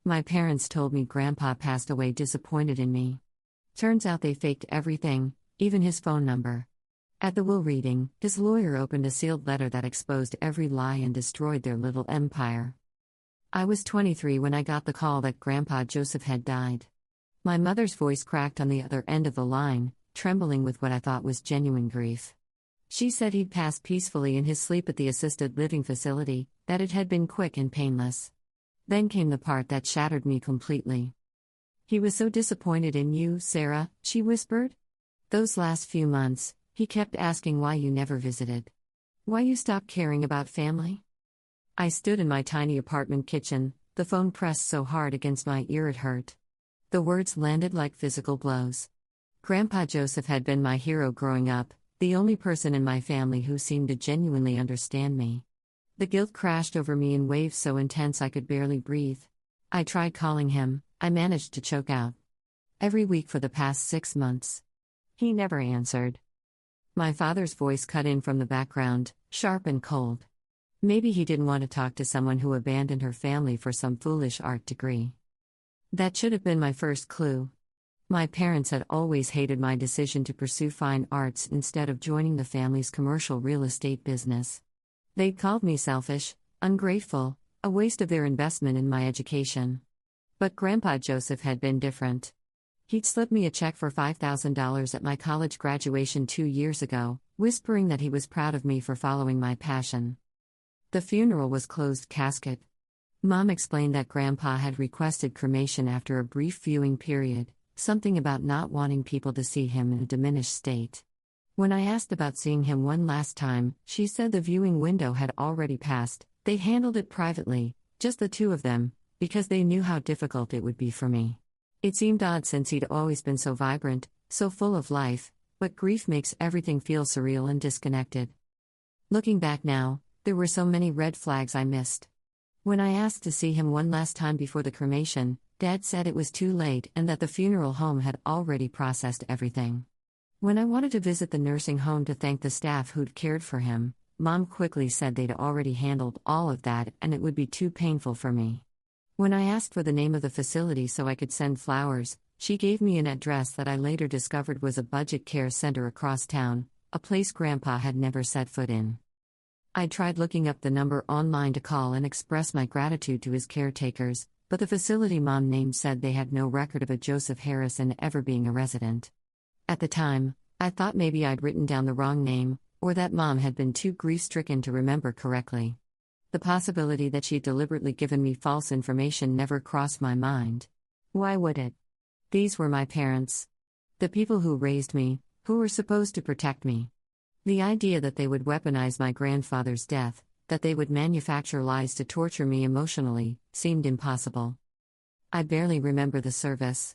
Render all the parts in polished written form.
My parents told me Grandpa passed away disappointed in me. Turns out they faked everything, even his phone number. At the will reading, his lawyer opened a sealed letter that exposed every lie and destroyed their little empire. I was 23 when I got the call that Grandpa Joseph had died. My mother's voice cracked on the other end of the line, trembling with what I thought was genuine grief. She said he'd passed peacefully in his sleep at the assisted living facility, that it had been quick and painless. Then came the part that shattered me completely. "He was so disappointed in you, Sarah," she whispered. "Those last few months, he kept asking why you never visited. Why you stopped caring about family?" I stood in my tiny apartment kitchen, the phone pressed so hard against my ear it hurt. The words landed like physical blows. Grandpa Joseph had been my hero growing up, the only person in my family who seemed to genuinely understand me. The guilt crashed over me in waves so intense I could barely breathe. I tried calling him, I managed to choke out. Every week for the past 6 months. He never answered. My father's voice cut in from the background, sharp and cold. Maybe he didn't want to talk to someone who abandoned her family for some foolish art degree. That should have been my first clue. My parents had always hated my decision to pursue fine arts instead of joining the family's commercial real estate business. They'd called me selfish, ungrateful, a waste of their investment in my education. But Grandpa Joseph had been different. He'd slipped me a check for $5,000 at my college graduation 2 years ago, whispering that he was proud of me for following my passion. The funeral was closed casket. Mom explained that Grandpa had requested cremation after a brief viewing period, something about not wanting people to see him in a diminished state. When I asked about seeing him one last time, she said the viewing window had already passed, they'd handled it privately, just the two of them, because they knew how difficult it would be for me. It seemed odd since he'd always been so vibrant, so full of life, but grief makes everything feel surreal and disconnected. Looking back now, there were so many red flags I missed. When I asked to see him one last time before the cremation, Dad said it was too late and that the funeral home had already processed everything. When I wanted to visit the nursing home to thank the staff who'd cared for him, Mom quickly said they'd already handled all of that and it would be too painful for me. When I asked for the name of the facility so I could send flowers, she gave me an address that I later discovered was a budget care center across town, a place Grandpa had never set foot in. I tried looking up the number online to call and express my gratitude to his caretakers, but the facility Mom named said they had no record of a Joseph Harrison ever being a resident. At the time, I thought maybe I'd written down the wrong name, or that Mom had been too grief-stricken to remember correctly. The possibility that she'd deliberately given me false information never crossed my mind. Why would it? These were my parents. The people who raised me, who were supposed to protect me. The idea that they would weaponize my grandfather's death, that they would manufacture lies to torture me emotionally, seemed impossible. I barely remember the service.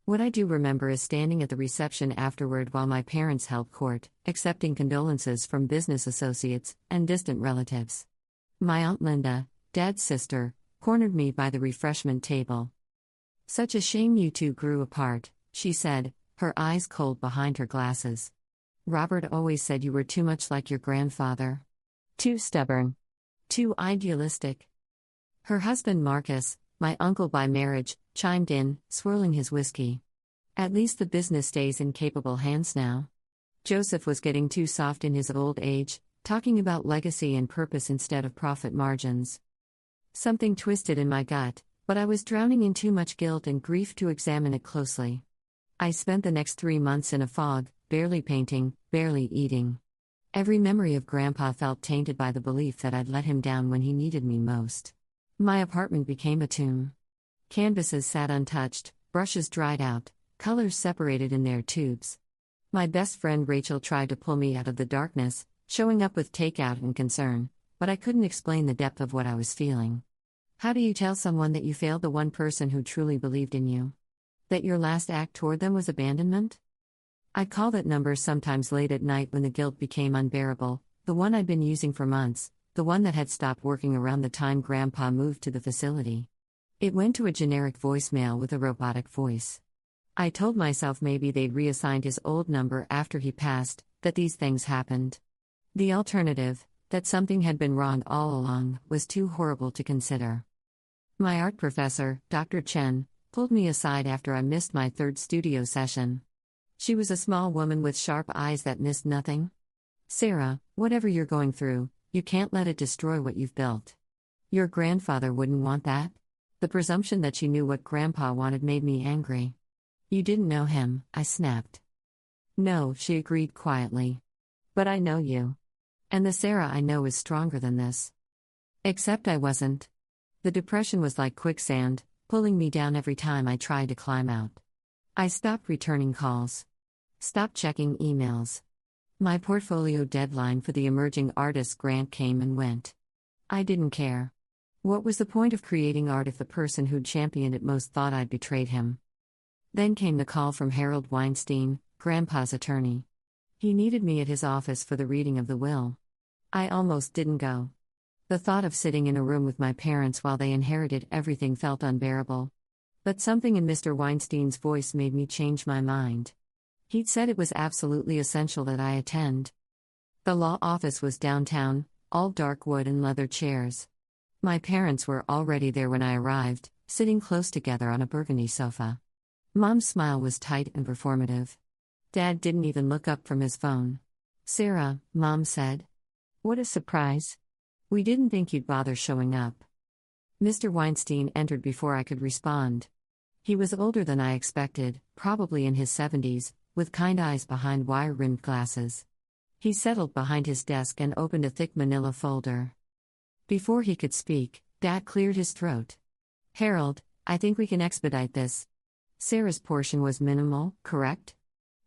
What I do remember is standing at the reception afterward while my parents held court, accepting condolences from business associates and distant relatives. My Aunt Linda, Dad's sister, cornered me by the refreshment table. "Such a shame you two grew apart," she said, her eyes cold behind her glasses. "Robert always said you were too much like your grandfather. Too stubborn. Too idealistic." Her husband Marcus, my uncle by marriage, chimed in, swirling his whiskey. "At least the business stays in capable hands now." Joseph was getting too soft in his old age, talking about legacy and purpose instead of profit margins. Something twisted in my gut, but I was drowning in too much guilt and grief to examine it closely. I spent the next 3 months in a fog, barely painting, barely eating. Every memory of Grandpa felt tainted by the belief that I'd let him down when he needed me most. My apartment became a tomb. Canvases sat untouched, brushes dried out, colors separated in their tubes. My best friend Rachel tried to pull me out of the darkness, showing up with takeout and concern, but I couldn't explain the depth of what I was feeling. How do you tell someone that you failed the one person who truly believed in you? That your last act toward them was abandonment? I'd call that number sometimes late at night when the guilt became unbearable, the one I'd been using for months, the one that had stopped working around the time Grandpa moved to the facility. It went to a generic voicemail with a robotic voice. I told myself maybe they'd reassigned his old number after he passed, that these things happened. The alternative, that something had been wrong all along, was too horrible to consider. My art professor, Dr. Chen, pulled me aside after I missed my third studio session. She was a small woman with sharp eyes that missed nothing. Sarah, whatever you're going through, you can't let it destroy what you've built. Your grandfather wouldn't want that. The presumption that she knew what Grandpa wanted made me angry. You didn't know him, I snapped. No, she agreed quietly. But I know you. And the Sarah I know is stronger than this. Except I wasn't. The depression was like quicksand, pulling me down every time I tried to climb out. I stopped returning calls. Stopped checking emails. My portfolio deadline for the Emerging Artists Grant came and went. I didn't care. What was the point of creating art if the person who'd championed it most thought I'd betrayed him? Then came the call from Harold Weinstein, Grandpa's attorney. He needed me at his office for the reading of the will. I almost didn't go. The thought of sitting in a room with my parents while they inherited everything felt unbearable. But something in Mr. Weinstein's voice made me change my mind. He'd said it was absolutely essential that I attend. The law office was downtown, all dark wood and leather chairs. My parents were already there when I arrived, sitting close together on a burgundy sofa. Mom's smile was tight and performative. Dad didn't even look up from his phone. Sarah, Mom said. What a surprise. We didn't think you'd bother showing up. Mr. Weinstein entered before I could respond. He was older than I expected, probably in his 70s, with kind eyes behind wire-rimmed glasses. He settled behind his desk and opened a thick manila folder. Before he could speak, Dad cleared his throat. Harold, I think we can expedite this. Sarah's portion was minimal, correct?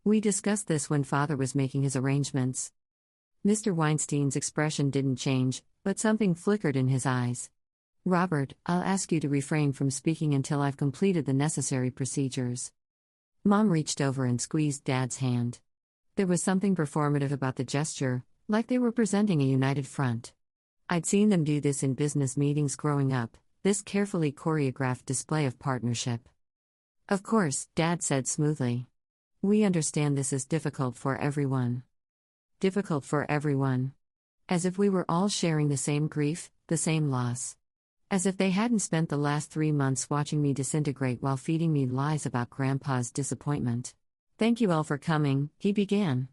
We discussed this when Father was making his arrangements. Mr. Weinstein's expression didn't change, but something flickered in his eyes. Robert, I'll ask you to refrain from speaking until I've completed the necessary procedures. Mom reached over and squeezed Dad's hand. There was something performative about the gesture, like they were presenting a united front. I'd seen them do this in business meetings growing up, this carefully choreographed display of partnership. Of course, Dad said smoothly. We understand this is difficult for everyone. Difficult for everyone. As if we were all sharing the same grief, the same loss. As if they hadn't spent the last 3 months watching me disintegrate while feeding me lies about Grandpa's disappointment. Thank you all for coming, he began.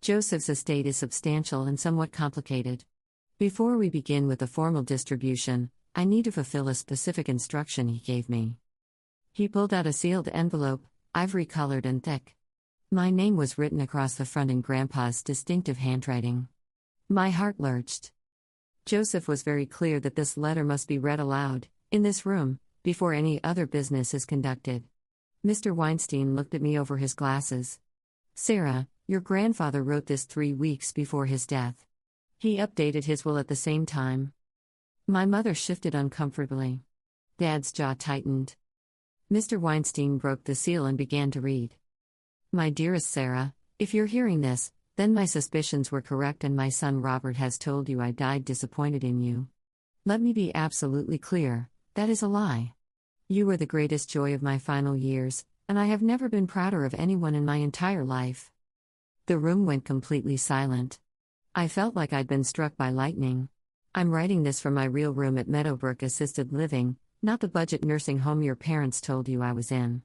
Joseph's estate is substantial and somewhat complicated. Before we begin with the formal distribution, I need to fulfill a specific instruction he gave me. He pulled out a sealed envelope, ivory-colored and thick. My name was written across the front in Grandpa's distinctive handwriting. My heart lurched. Joseph was very clear that this letter must be read aloud, in this room, before any other business is conducted. Mr. Weinstein looked at me over his glasses. Sarah, your grandfather wrote this 3 weeks before his death. He updated his will at the same time. My mother shifted uncomfortably. Dad's jaw tightened. Mr. Weinstein broke the seal and began to read. My dearest Sarah, if you're hearing this, then my suspicions were correct and my son Robert has told you I died disappointed in you. Let me be absolutely clear, that is a lie. You were the greatest joy of my final years, and I have never been prouder of anyone in my entire life. The room went completely silent. I felt like I'd been struck by lightning. I'm writing this from my real room at Meadowbrook Assisted Living, not the budget nursing home your parents told you I was in.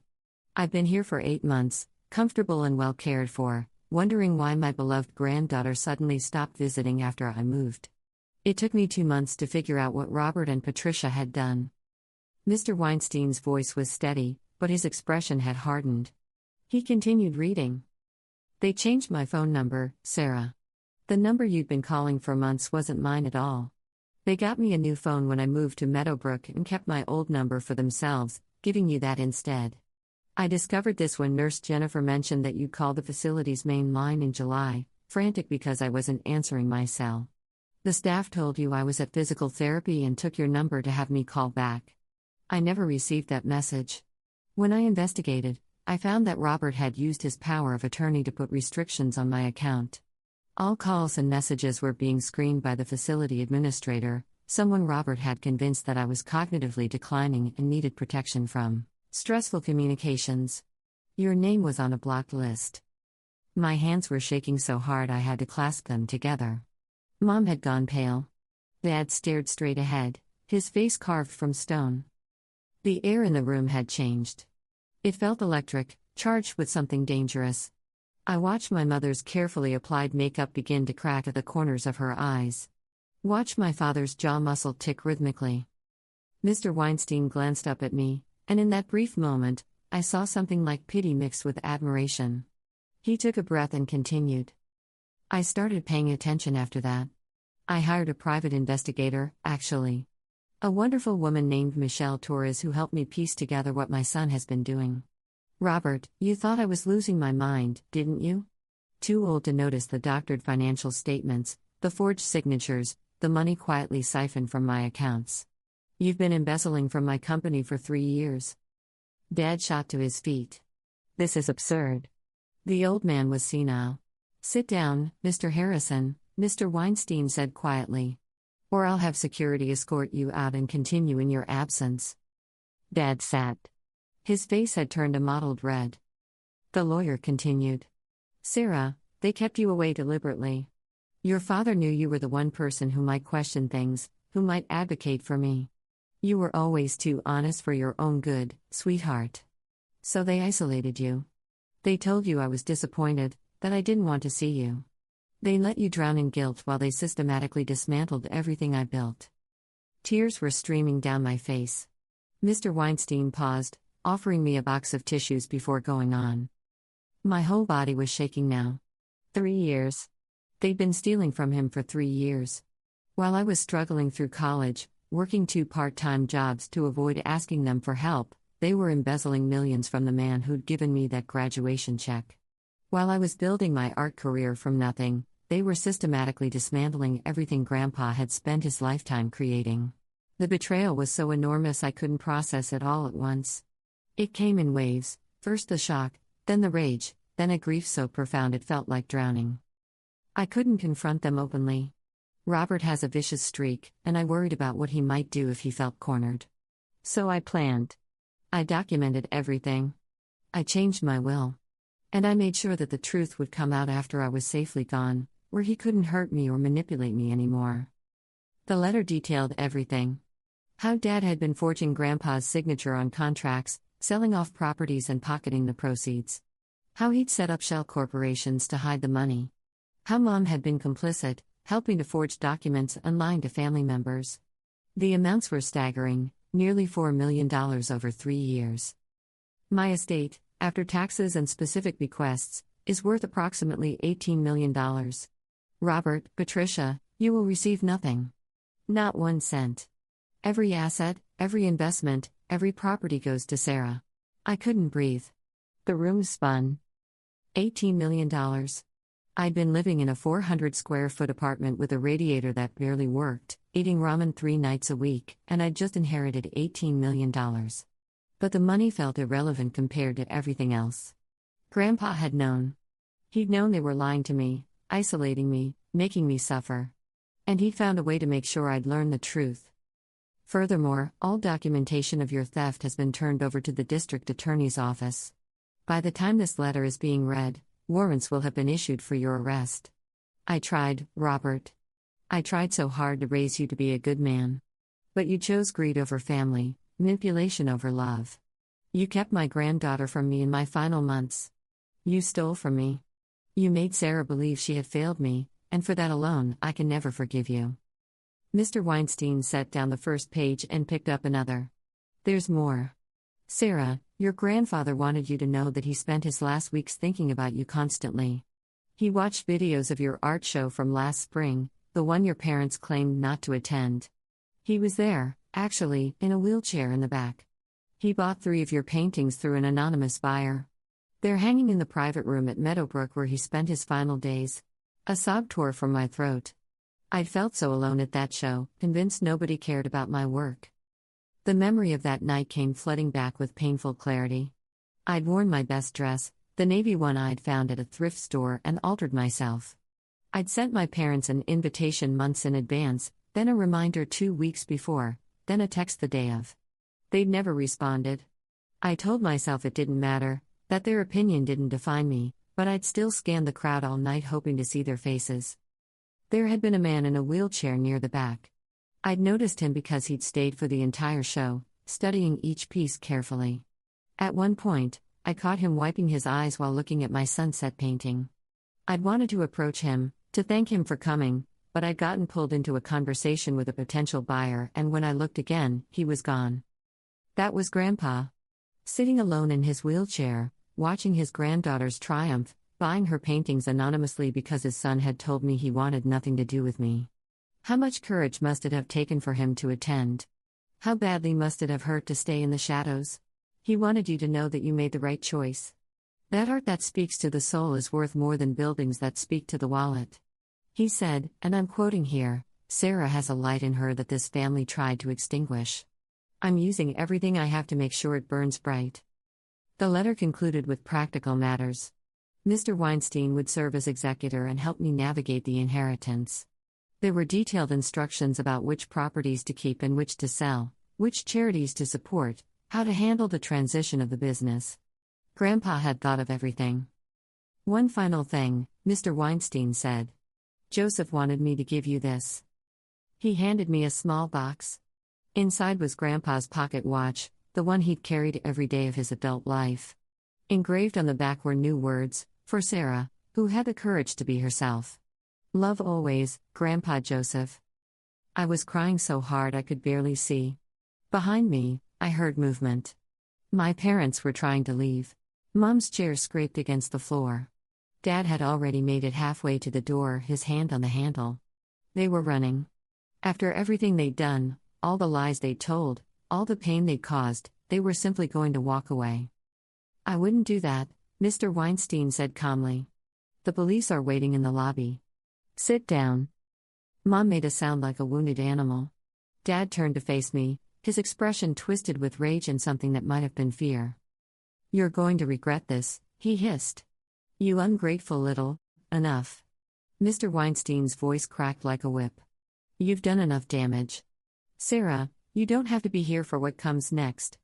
I've been here for 8 months, comfortable and well cared for, wondering why my beloved granddaughter suddenly stopped visiting after I moved. It took me 2 months to figure out what Robert and Patricia had done. Mr. Weinstein's voice was steady, but his expression had hardened. He continued reading. They changed my phone number, Sarah. The number you'd been calling for months wasn't mine at all. They got me a new phone when I moved to Meadowbrook and kept my old number for themselves, giving you that instead. I discovered this when Nurse Jennifer mentioned that you'd called the facility's main line in July, frantic because I wasn't answering my cell. The staff told you I was at physical therapy and took your number to have me call back. I never received that message. When I investigated, I found that Robert had used his power of attorney to put restrictions on my account. All calls and messages were being screened by the facility administrator, someone Robert had convinced that I was cognitively declining and needed protection from stressful communications. Your name was on a blocked list. My hands were shaking so hard I had to clasp them together. Mom had gone pale. Dad stared straight ahead, his face carved from stone. The air in the room had changed. It felt electric, charged with something dangerous. I watched my mother's carefully applied makeup begin to crack at the corners of her eyes. Watched my father's jaw muscle tick rhythmically. Mr. Weinstein glanced up at me, and in that brief moment, I saw something like pity mixed with admiration. He took a breath and continued. I started paying attention after that. I hired a private investigator, actually. A wonderful woman named Michelle Torres who helped me piece together what my son has been doing. Robert, you thought I was losing my mind, didn't you? Too old to notice the doctored financial statements, the forged signatures, the money quietly siphoned from my accounts. You've been embezzling from my company for 3 years. Dad shot to his feet. This is absurd. The old man was senile. Sit down, Mr. Harrison, Mr. Weinstein said quietly. Or I'll have security escort you out and continue in your absence. Dad sat. His face had turned a mottled red. The lawyer continued. Sarah, they kept you away deliberately. Your father knew you were the one person who might question things, who might advocate for me. You were always too honest for your own good, sweetheart. So they isolated you. They told you I was disappointed, that I didn't want to see you. They let you drown in guilt while they systematically dismantled everything I built. Tears were streaming down my face. Mr. Weinstein paused, offering me a box of tissues before going on. My whole body was shaking now. 3 years. They'd been stealing from him for 3 years. While I was struggling through college, working 2 part-time jobs to avoid asking them for help, they were embezzling millions from the man who'd given me that graduation check. While I was building my art career from nothing, they were systematically dismantling everything Grandpa had spent his lifetime creating. The betrayal was so enormous I couldn't process it all at once. It came in waves, first the shock, then the rage, then a grief so profound it felt like drowning. I couldn't confront them openly. Robert has a vicious streak, and I worried about what he might do if he felt cornered. So I planned. I documented everything. I changed my will. And I made sure that the truth would come out after I was safely gone, where he couldn't hurt me or manipulate me anymore. The letter detailed everything. How Dad had been forging Grandpa's signature on contracts, selling off properties and pocketing the proceeds. How he'd set up shell corporations to hide the money. How Mom had been complicit, helping to forge documents and lying to family members. The amounts were staggering, nearly $4 million over 3 years. My estate, after taxes and specific bequests, is worth approximately $18 million. Robert, Patricia, you will receive nothing. Not 1 cent. Every asset, every investment, every property goes to Sarah. I couldn't breathe. The room spun. $18 million. I'd been living in a 400-square-foot apartment with a radiator that barely worked, eating ramen 3 nights a week, and I'd just inherited $18 million. But the money felt irrelevant compared to everything else. Grandpa had known. He'd known they were lying to me, isolating me, making me suffer. And he'd found a way to make sure I'd learn the truth. Furthermore, all documentation of your theft has been turned over to the district attorney's office. By the time this letter is being read, warrants will have been issued for your arrest. I tried, Robert. I tried so hard to raise you to be a good man. But you chose greed over family, manipulation over love. You kept my granddaughter from me in my final months. You stole from me. You made Sarah believe she had failed me, and for that alone, I can never forgive you. Mr. Weinstein set down the first page and picked up another. There's more. Sarah, your grandfather wanted you to know that he spent his last weeks thinking about you constantly. He watched videos of your art show from last spring, the one your parents claimed not to attend. He was there, actually, in a wheelchair in the back. He bought 3 of your paintings through an anonymous buyer. They're hanging in the private room at Meadowbrook where he spent his final days. A sob tore from my throat. I'd felt so alone at that show, convinced nobody cared about my work. The memory of that night came flooding back with painful clarity. I'd worn my best dress, the navy one I'd found at a thrift store, and altered myself. I'd sent my parents an invitation months in advance, then a reminder 2 weeks before, then a text the day of. They'd never responded. I told myself it didn't matter, that their opinion didn't define me, but I'd still scan the crowd all night hoping to see their faces. There had been a man in a wheelchair near the back. I'd noticed him because he'd stayed for the entire show, studying each piece carefully. At one point, I caught him wiping his eyes while looking at my sunset painting. I'd wanted to approach him, to thank him for coming, but I'd gotten pulled into a conversation with a potential buyer, and when I looked again, he was gone. That was Grandpa. Sitting alone in his wheelchair, watching his granddaughter's triumph, buying her paintings anonymously because his son had told me he wanted nothing to do with me. How much courage must it have taken for him to attend? How badly must it have hurt to stay in the shadows? He wanted you to know that you made the right choice. That art that speaks to the soul is worth more than buildings that speak to the wallet. He said, and I'm quoting here, Sarah has a light in her that this family tried to extinguish. I'm using everything I have to make sure it burns bright. The letter concluded with practical matters. Mr. Weinstein would serve as executor and help me navigate the inheritance. There were detailed instructions about which properties to keep and which to sell, which charities to support, how to handle the transition of the business. Grandpa had thought of everything. One final thing, Mr. Weinstein said. Joseph wanted me to give you this. He handed me a small box. Inside was Grandpa's pocket watch, the one he'd carried every day of his adult life. Engraved on the back were new words, for Sarah, who had the courage to be herself. Love always, Grandpa Joseph. I was crying so hard I could barely see. Behind me, I heard movement. My parents were trying to leave. Mom's chair scraped against the floor. Dad had already made it halfway to the door, his hand on the handle. They were running. After everything they'd done, all the lies they'd told, all the pain they'd caused, they were simply going to walk away. I wouldn't do that, Mr. Weinstein said calmly. The police are waiting in the lobby. Sit down. Mom made a sound like a wounded animal. Dad turned to face me, his expression twisted with rage and something that might have been fear. You're going to regret this, he hissed. You ungrateful little. Enough. Mr. Weinstein's voice cracked like a whip. You've done enough damage. Sarah, you don't have to be here for what comes next.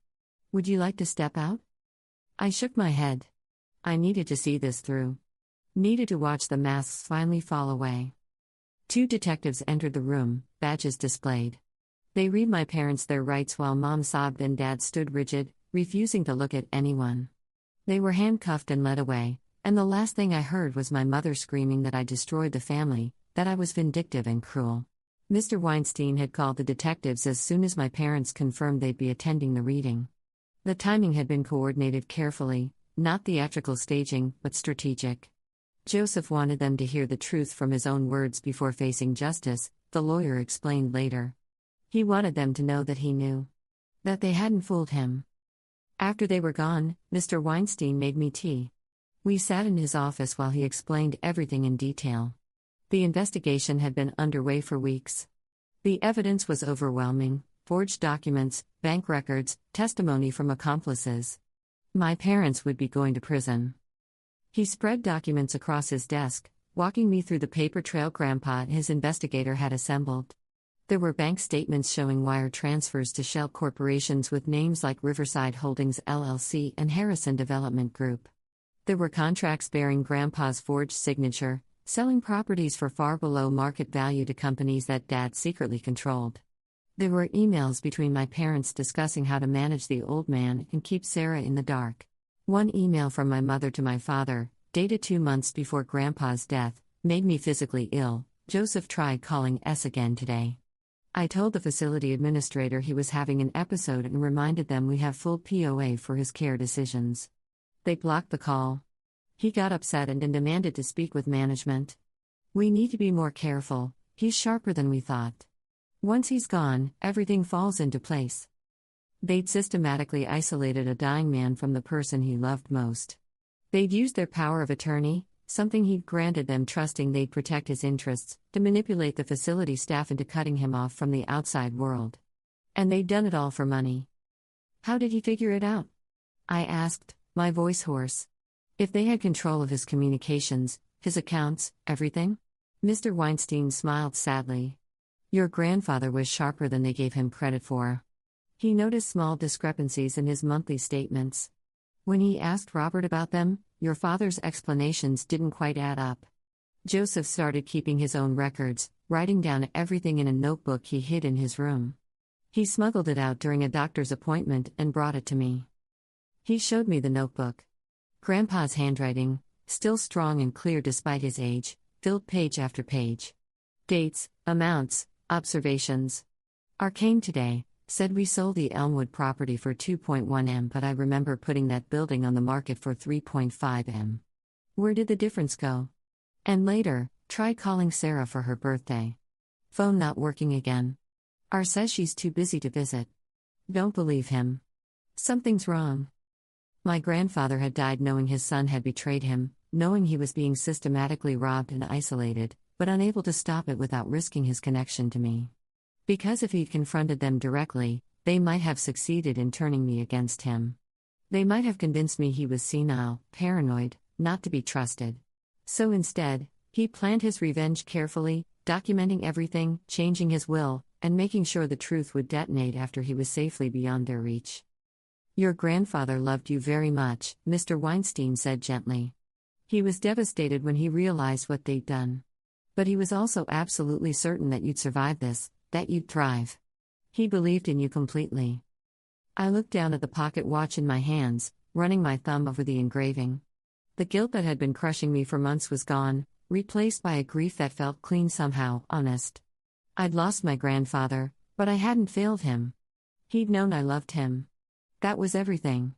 Would you like to step out? I shook my head. I needed to see this through. Needed to watch the masks finally fall away. 2 detectives entered the room, badges displayed. They read my parents their rights while Mom sobbed and Dad stood rigid, refusing to look at anyone. They were handcuffed and led away, and the last thing I heard was my mother screaming that I destroyed the family, that I was vindictive and cruel. Mr. Weinstein had called the detectives as soon as my parents confirmed they'd be attending the reading. The timing had been coordinated carefully, not theatrical staging, but strategic. Joseph wanted them to hear the truth from his own words before facing justice, the lawyer explained later. He wanted them to know that he knew. That they hadn't fooled him. After they were gone, Mr. Weinstein made me tea. We sat in his office while he explained everything in detail. The investigation had been underway for weeks. The evidence was overwhelming: forged documents, bank records, testimony from accomplices. My parents would be going to prison. He spread documents across his desk, walking me through the paper trail Grandpa and his investigator had assembled. There were bank statements showing wire transfers to shell corporations with names like Riverside Holdings LLC and Harrison Development Group. There were contracts bearing Grandpa's forged signature, selling properties for far below market value to companies that Dad secretly controlled. There were emails between my parents discussing how to manage the old man and keep Sarah in the dark. One email from my mother to my father, dated 2 months before Grandpa's death, made me physically ill. Joseph tried calling us again today. I told the facility administrator he was having an episode and reminded them we have full POA for his care decisions. They blocked the call. He got upset and demanded to speak with management. We need to be more careful, he's sharper than we thought. Once he's gone, everything falls into place. They'd systematically isolated a dying man from the person he loved most. They'd used their power of attorney, something he'd granted them trusting they'd protect his interests, to manipulate the facility staff into cutting him off from the outside world. And they'd done it all for money. How did he figure it out? I asked, my voice hoarse. If they had control of his communications, his accounts, everything? Mr. Weinstein smiled sadly. Your grandfather was sharper than they gave him credit for. He noticed small discrepancies in his monthly statements. When he asked Robert about them, your father's explanations didn't quite add up. Joseph started keeping his own records, writing down everything in a notebook he hid in his room. He smuggled it out during a doctor's appointment and brought it to me. He showed me the notebook. Grandpa's handwriting, still strong and clear despite his age, filled page after page. Dates, amounts, observations. Arcane today, said we sold the Elmwood property for 2.1 M, but I remember putting that building on the market for 3.5 M. Where did the difference go? And later, tried calling Sarah for her birthday. Phone not working again. R says she's too busy to visit. Don't believe him. Something's wrong. My grandfather had died knowing his son had betrayed him, knowing he was being systematically robbed and isolated, but unable to stop it without risking his connection to me. Because if he'd confronted them directly, they might have succeeded in turning me against him. They might have convinced me he was senile, paranoid, not to be trusted. So instead, he planned his revenge carefully, documenting everything, changing his will, and making sure the truth would detonate after he was safely beyond their reach. Your grandfather loved you very much, Mr. Weinstein said gently. He was devastated when he realized what they'd done. But he was also absolutely certain that you'd survive this, that you'd thrive. He believed in you completely. I looked down at the pocket watch in my hands, running my thumb over the engraving. The guilt that had been crushing me for months was gone, replaced by a grief that felt clean somehow, honest. I'd lost my grandfather, but I hadn't failed him. He'd known I loved him. That was everything.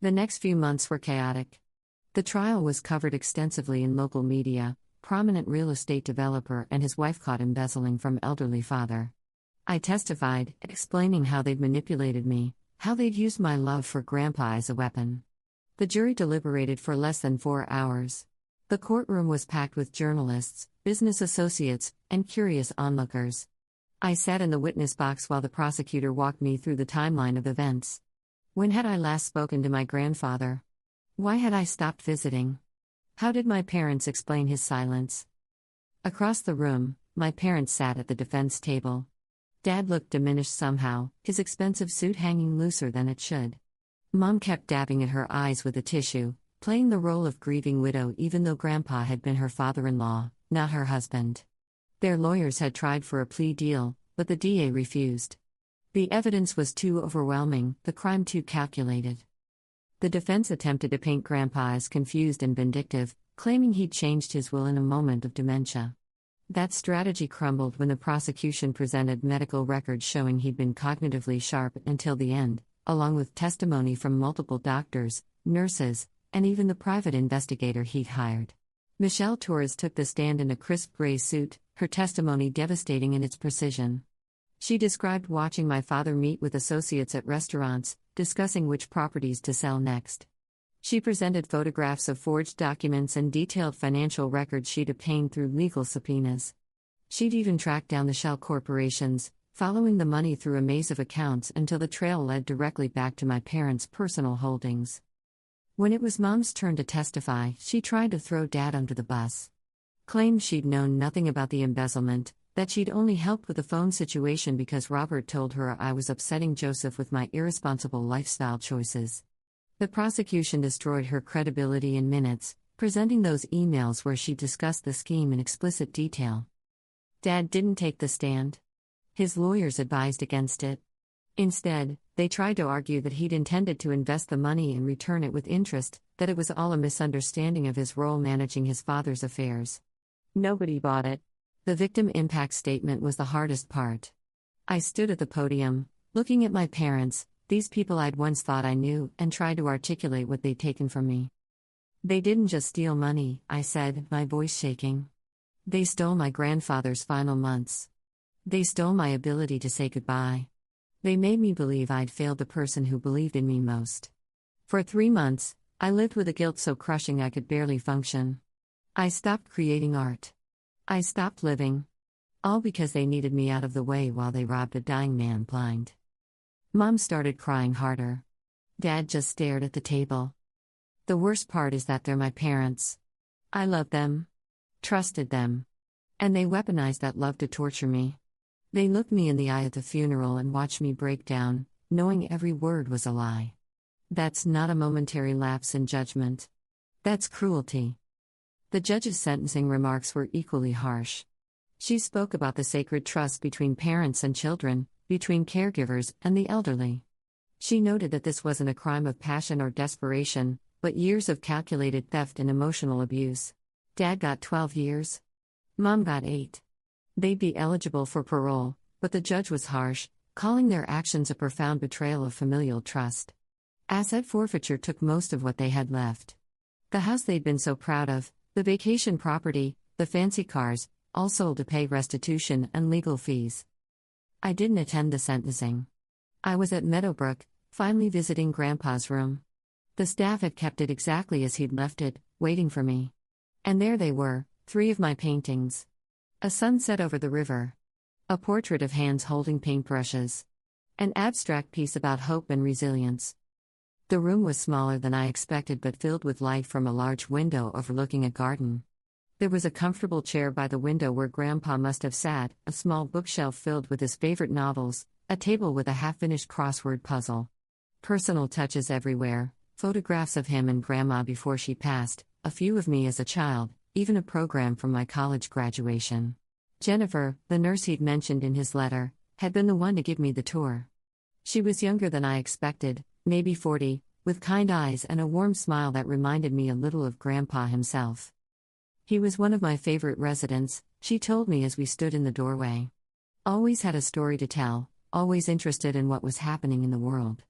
The next few months were chaotic. The trial was covered extensively in local media, prominent real estate developer and his wife caught embezzling from elderly father. I testified, explaining how they'd manipulated me, how they'd used my love for Grandpa as a weapon. The jury deliberated for less than 4 hours. The courtroom was packed with journalists, business associates, and curious onlookers. I sat in the witness box while the prosecutor walked me through the timeline of events. When had I last spoken to my grandfather? Why had I stopped visiting? How did my parents explain his silence? Across the room, my parents sat at the defense table. Dad looked diminished somehow, his expensive suit hanging looser than it should. Mom kept dabbing at her eyes with a tissue, playing the role of grieving widow even though Grandpa had been her father-in-law, not her husband. Their lawyers had tried for a plea deal, but the DA refused. The evidence was too overwhelming, the crime too calculated. The defense attempted to paint Grandpa as confused and vindictive, claiming he'd changed his will in a moment of dementia. That strategy crumbled when the prosecution presented medical records showing he'd been cognitively sharp until the end, along with testimony from multiple doctors, nurses, and even the private investigator he'd hired. Michelle Torres took the stand in a crisp gray suit, her testimony devastating in its precision. She described watching my father meet with associates at restaurants, discussing which properties to sell next. She presented photographs of forged documents and detailed financial records she'd obtained through legal subpoenas. She'd even tracked down the shell corporations, following the money through a maze of accounts until the trail led directly back to my parents' personal holdings. When it was Mom's turn to testify, she tried to throw Dad under the bus. Claimed she'd known nothing about the embezzlement, that she'd only helped with the phone situation because Robert told her I was upsetting Joseph with my irresponsible lifestyle choices. The prosecution destroyed her credibility in minutes, presenting those emails where she discussed the scheme in explicit detail. Dad didn't take the stand. His lawyers advised against it. Instead, they tried to argue that he'd intended to invest the money and return it with interest, that it was all a misunderstanding of his role managing his father's affairs. Nobody bought it. The victim impact statement was the hardest part. I stood at the podium, looking at my parents, these people I'd once thought I knew, and tried to articulate what they'd taken from me. They didn't just steal money, I said, my voice shaking. They stole my grandfather's final months. They stole my ability to say goodbye. They made me believe I'd failed the person who believed in me most. For 3 months, I lived with a guilt so crushing I could barely function. I stopped creating art. I stopped living. All because they needed me out of the way while they robbed a dying man blind. Mom started crying harder. Dad just stared at the table. The worst part is that they're my parents. I love them. Trusted them. And they weaponized that love to torture me. They looked me in the eye at the funeral and watched me break down, knowing every word was a lie. That's not a momentary lapse in judgment. That's cruelty. The judge's sentencing remarks were equally harsh. She spoke about the sacred trust between parents and children, between caregivers and the elderly. She noted that this wasn't a crime of passion or desperation, but years of calculated theft and emotional abuse. Dad got 12 years. Mom got 8. They'd be eligible for parole, but the judge was harsh, calling their actions a profound betrayal of familial trust. Asset forfeiture took most of what they had left. The house they'd been so proud of, the vacation property, the fancy cars, all sold to pay restitution and legal fees. I didn't attend the sentencing. I was at Meadowbrook, finally visiting Grandpa's room. The staff had kept it exactly as he'd left it, waiting for me. And there they were, 3 of my paintings. A sunset over the river. A portrait of hands holding paintbrushes. An abstract piece about hope and resilience. The room was smaller than I expected but filled with light from a large window overlooking a garden. There was a comfortable chair by the window where Grandpa must have sat, a small bookshelf filled with his favorite novels, a table with a half-finished crossword puzzle. Personal touches everywhere, photographs of him and Grandma before she passed, a few of me as a child, even a program from my college graduation. Jennifer, the nurse he'd mentioned in his letter, had been the one to give me the tour. She was younger than I expected, maybe 40, with kind eyes and a warm smile that reminded me a little of Grandpa himself. He was one of my favorite residents, she told me as we stood in the doorway. Always had a story to tell, always interested in what was happening in the world.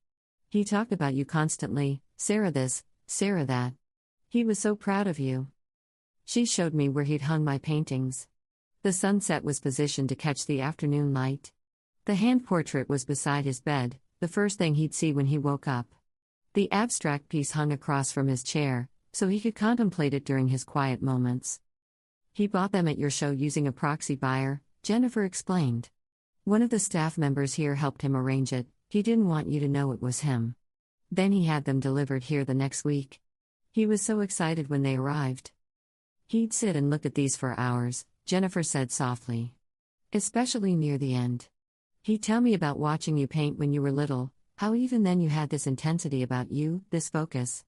He talked about you constantly, Sarah this, Sarah that. He was so proud of you. She showed me where he'd hung my paintings. The sunset was positioned to catch the afternoon light. The hand portrait was beside his bed, the first thing he'd see when he woke up. The abstract piece hung across from his chair, so he could contemplate it during his quiet moments. He bought them at your show using a proxy buyer, Jennifer explained. One of the staff members here helped him arrange it, he didn't want you to know it was him. Then he had them delivered here the next week. He was so excited when they arrived. He'd sit and look at these for hours, Jennifer said softly. Especially near the end. He'd tell me about watching you paint when you were little, how even then you had this intensity about you, this focus.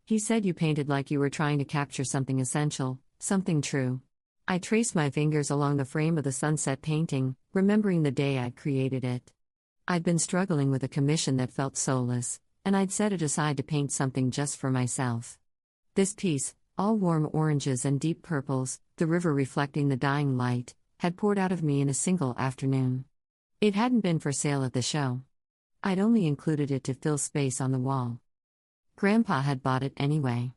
He said you painted like you were trying to capture something essential, something true. I traced my fingers along the frame of the sunset painting, remembering the day I'd created it. I'd been struggling with a commission that felt soulless, and I'd set it aside to paint something just for myself. This piece, all warm oranges and deep purples, the river reflecting the dying light, had poured out of me in a single afternoon. It hadn't been for sale at the show. I'd only included it to fill space on the wall. Grandpa had bought it anyway.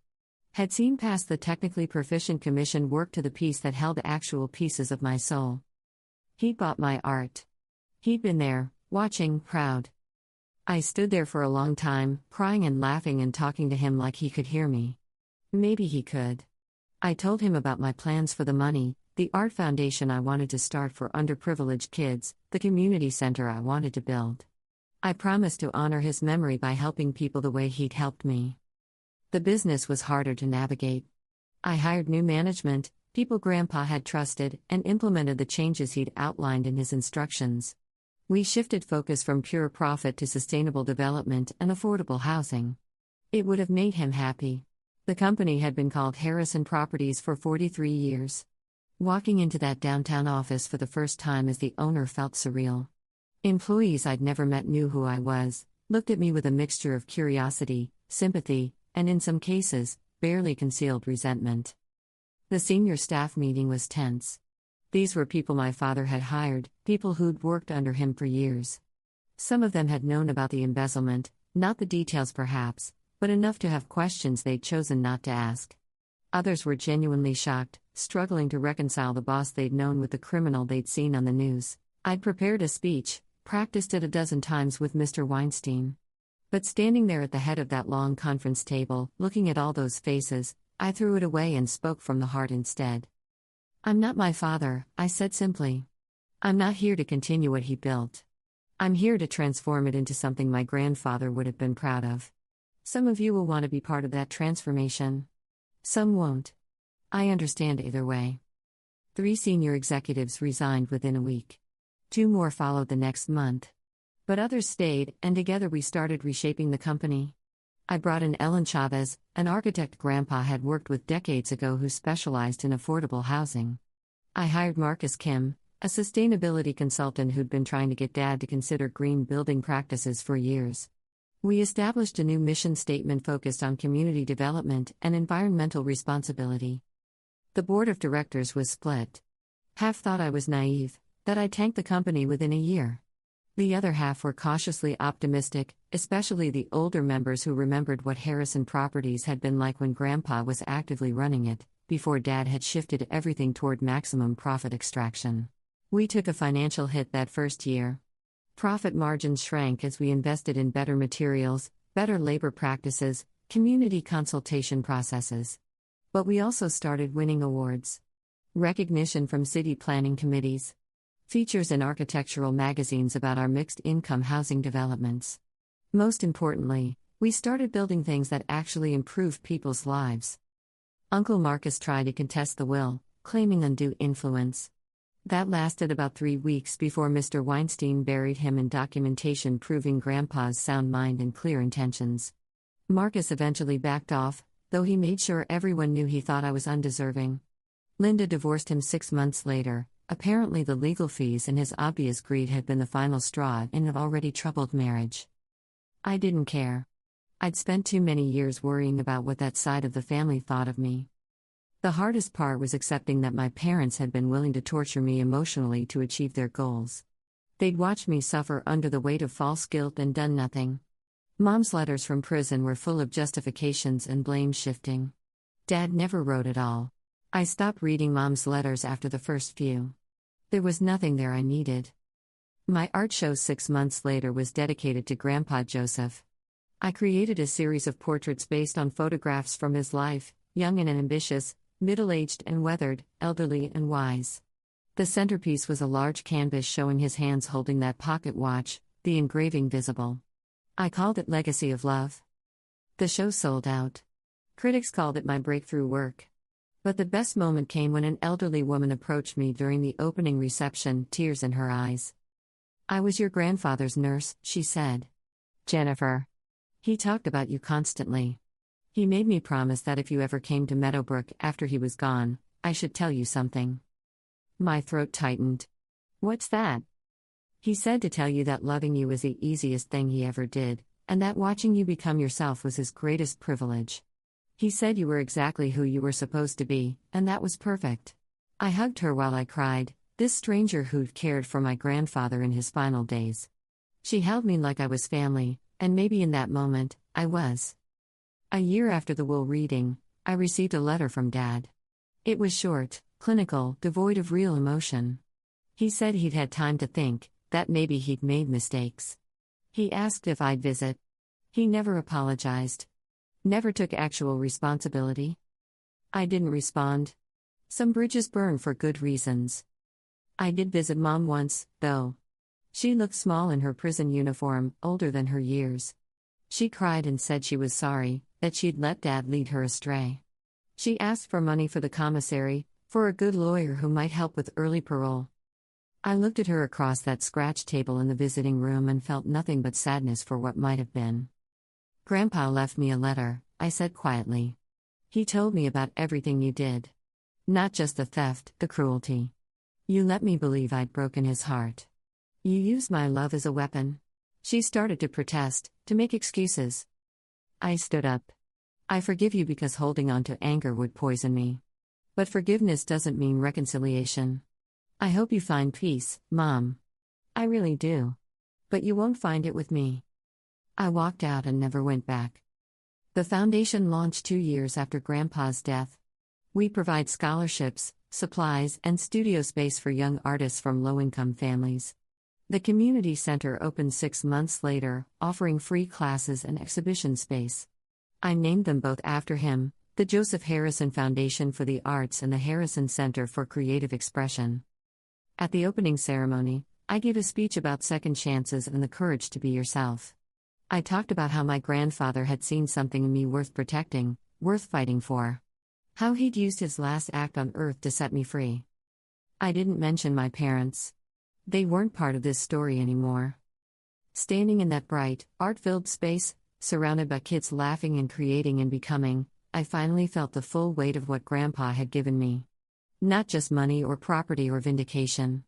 Had seen past the technically proficient commission work to the piece that held actual pieces of my soul. He'd bought my art. He'd been there, watching, proud. I stood there for a long time, crying and laughing and talking to him like he could hear me. Maybe he could. I told him about my plans for the money, the art foundation I wanted to start for underprivileged kids, the community center I wanted to build. I promised to honor his memory by helping people the way he'd helped me. The business was harder to navigate. I hired new management, people Grandpa had trusted, and implemented the changes he'd outlined in his instructions. We shifted focus from pure profit to sustainable development and affordable housing. It would have made him happy. The company had been called Harrison Properties for 43 years. Walking into that downtown office for the first time as the owner felt surreal. Employees I'd never met knew who I was, looked at me with a mixture of curiosity, sympathy, and in some cases, barely concealed resentment. The senior staff meeting was tense. These were people my father had hired, people who'd worked under him for years. Some of them had known about the embezzlement, not the details perhaps, but enough to have questions they'd chosen not to ask. Others were genuinely shocked, struggling to reconcile the boss they'd known with the criminal they'd seen on the news. I'd prepared a speech, practiced it a dozen times with Mr. Weinstein. But standing there at the head of that long conference table, looking at all those faces, I threw it away and spoke from the heart instead. I'm not my father, I said simply. I'm not here to continue what he built. I'm here to transform it into something my grandfather would have been proud of. Some of you will want to be part of that transformation. Some won't. I understand either way. 3 senior executives resigned within a week. 2 more followed the next month. But others stayed, and together we started reshaping the company. I brought in Ellen Chavez, an architect Grandpa had worked with decades ago who specialized in affordable housing. I hired Marcus Kim, a sustainability consultant who'd been trying to get Dad to consider green building practices for years. We established a new mission statement focused on community development and environmental responsibility. The board of directors was split. Half thought I was naive, that I'd tank the company within a year. The other half were cautiously optimistic, especially the older members who remembered what Harrison Properties had been like when Grandpa was actively running it, before Dad had shifted everything toward maximum profit extraction. We took a financial hit that first year. Profit margins shrank as we invested in better materials, better labor practices, community consultation processes. But we also started winning awards. Recognition from city planning committees. Features in architectural magazines about our mixed-income housing developments. Most importantly, we started building things that actually improved people's lives. Uncle Marcus tried to contest the will, claiming undue influence. That lasted about 3 weeks before Mr. Weinstein buried him in documentation proving Grandpa's sound mind and clear intentions. Marcus eventually backed off, though he made sure everyone knew he thought I was undeserving. Linda divorced him 6 months later. Apparently the legal fees and his obvious greed had been the final straw in an already troubled marriage. I didn't care. I'd spent too many years worrying about what that side of the family thought of me. The hardest part was accepting that my parents had been willing to torture me emotionally to achieve their goals. They'd watched me suffer under the weight of false guilt and done nothing. Mom's letters from prison were full of justifications and blame shifting. Dad never wrote at all. I stopped reading Mom's letters after the first few. There was nothing there I needed. My art show 6 months later was dedicated to Grandpa Joseph. I created a series of portraits based on photographs from his life, young and ambitious, middle-aged and weathered, elderly and wise. The centerpiece was a large canvas showing his hands holding that pocket watch, the engraving visible. I called it Legacy of Love. The show sold out. Critics called it my breakthrough work. But the best moment came when an elderly woman approached me during the opening reception, tears in her eyes. "I was your grandfather's nurse," she said. "Jennifer. He talked about you constantly. He made me promise that if you ever came to Meadowbrook after he was gone, I should tell you something." My throat tightened. "What's that?" "He said to tell you that loving you was the easiest thing he ever did, and that watching you become yourself was his greatest privilege. He said you were exactly who you were supposed to be, and that was perfect." I hugged her while I cried, this stranger who'd cared for my grandfather in his final days. She held me like I was family, and maybe in that moment, I was. A year after the will reading, I received a letter from Dad. It was short, clinical, devoid of real emotion. He said he'd had time to think, that maybe he'd made mistakes. He asked if I'd visit. He never apologized. Never took actual responsibility. I didn't respond. Some bridges burn for good reasons. I did visit Mom once, though. She looked small in her prison uniform, older than her years. She cried and said she was sorry, that she'd let Dad lead her astray. She asked for money for the commissary, for a good lawyer who might help with early parole. I looked at her across that scratch table in the visiting room and felt nothing but sadness for what might have been. "Grandpa left me a letter," I said quietly. "He told me about everything you did. Not just the theft, the cruelty. You let me believe I'd broken his heart. You used my love as a weapon." She started to protest, to make excuses. I stood up. "I forgive you because holding on to anger would poison me. But forgiveness doesn't mean reconciliation. I hope you find peace, Mom. I really do. But you won't find it with me." I walked out and never went back. The foundation launched 2 years after Grandpa's death. We provide scholarships, supplies, and studio space for young artists from low-income families. The community center opened 6 months later, offering free classes and exhibition space. I named them both after him, the Joseph Harrison Foundation for the Arts and the Harrison Center for Creative Expression. At the opening ceremony, I gave a speech about second chances and the courage to be yourself. I talked about how my grandfather had seen something in me worth protecting, worth fighting for. How he'd used his last act on earth to set me free. I didn't mention my parents. They weren't part of this story anymore. Standing in that bright, art-filled space, surrounded by kids laughing and creating and becoming, I finally felt the full weight of what Grandpa had given me. Not just money or property or vindication.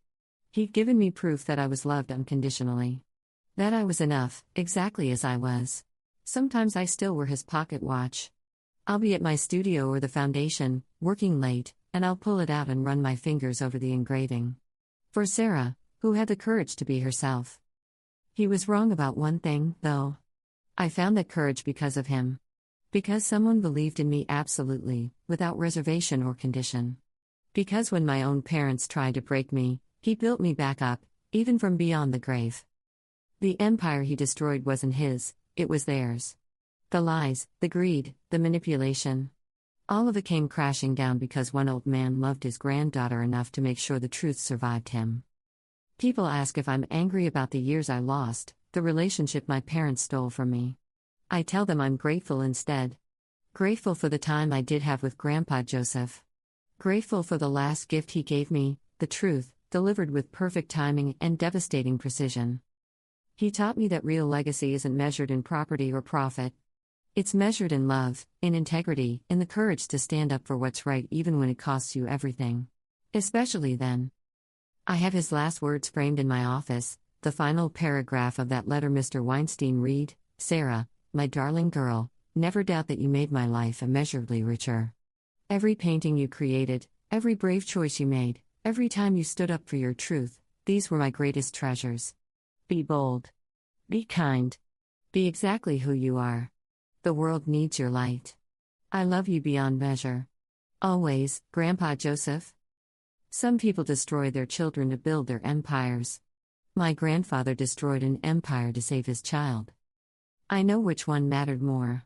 He'd given me proof that I was loved unconditionally. That I was enough, exactly as I was. Sometimes I still wear his pocket watch. I'll be at my studio or the foundation, working late, and I'll pull it out and run my fingers over the engraving. For Sarah, who had the courage to be herself. He was wrong about one thing, though. I found that courage because of him. Because someone believed in me absolutely, without reservation or condition. Because when my own parents tried to break me, he built me back up, even from beyond the grave. The empire he destroyed wasn't his, it was theirs. The lies, the greed, the manipulation. All of it came crashing down because one old man loved his granddaughter enough to make sure the truth survived him. People ask if I'm angry about the years I lost, the relationship my parents stole from me. I tell them I'm grateful instead. Grateful for the time I did have with Grandpa Joseph. Grateful for the last gift he gave me, the truth, delivered with perfect timing and devastating precision. He taught me that real legacy isn't measured in property or profit. It's measured in love, in integrity, in the courage to stand up for what's right even when it costs you everything. Especially then. I have his last words framed in my office, the final paragraph of that letter Mr. Weinstein read, "Sarah, my darling girl, never doubt that you made my life immeasurably richer. Every painting you created, every brave choice you made, every time you stood up for your truth, these were my greatest treasures. Be bold. Be kind. Be exactly who you are. The world needs your light. I love you beyond measure. Always, Grandpa Joseph." Some people destroy their children to build their empires. My grandfather destroyed an empire to save his child. I know which one mattered more.